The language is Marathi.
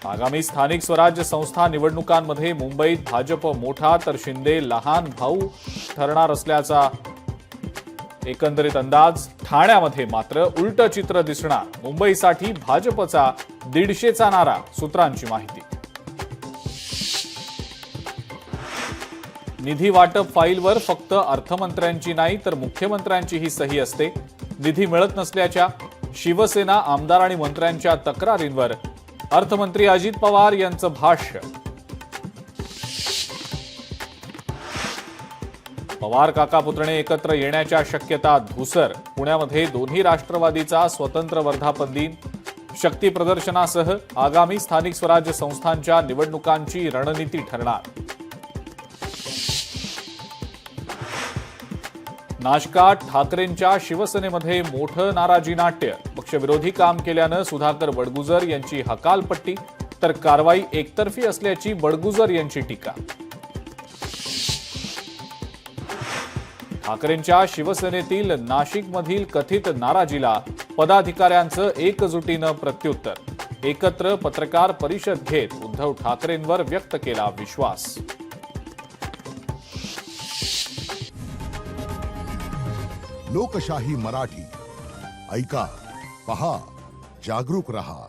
आगामी स्थानिक स्वराज्य संस्था निवडणुकांमध्ये मुंबईत भाजप मोठा तर शिंदे लहान भाऊ ठरणार असल्याचा एकंदरीत अंदाज। ठाण्यामध्ये मात्र उलट चित्र दिसणार। मुंबईसाठी भाजपचा 150चा नारा, सूत्रांची माहिती। निधी वाटप फाईलवर फक्त अर्थमंत्र्यांची नाही तर मुख्यमंत्र्यांचीही सही असते। निधी मिळत नसल्याच्या शिवसेना आमदार आणि मंत्र्यांच्या तक्रारींवर अर्थमंत्री अजित पवार यांचं भाष्य। पवार काका पुतणे एकत्र येण्याच्या शक्यता धुसर। पुण्यामध्ये दोन्ही राष्ट्रवादीचा स्वतंत्र वर्धापन दिन। शक्ती प्रदर्शनासह आगामी स्थानिक स्वराज्य संस्थांच्या निवडणुकांची रणनीती ठरणार। नाशकात ठाकरेंच्या शिवसेनेमध्ये मोठं नाराजी नाट्य। पक्षविरोधी काम केल्यानं सुधाकर बडगुजर यांची हकालपट्टी तर कारवाई एकतर्फी असल्याची बडगुजर यांची टीका। ठाकरेंच्या शिवसेनेतील नाशिकमधील कथित नाराजीला पदाधिकाऱ्यांचं एकजुटीनं प्रत्युत्तर। एकत्र पत्रकार परिषद घेत उद्धव ठाकरेंवर व्यक्त केला विश्वास। लोकशाही मराठी ऐका, पहा, जागरूक रहा।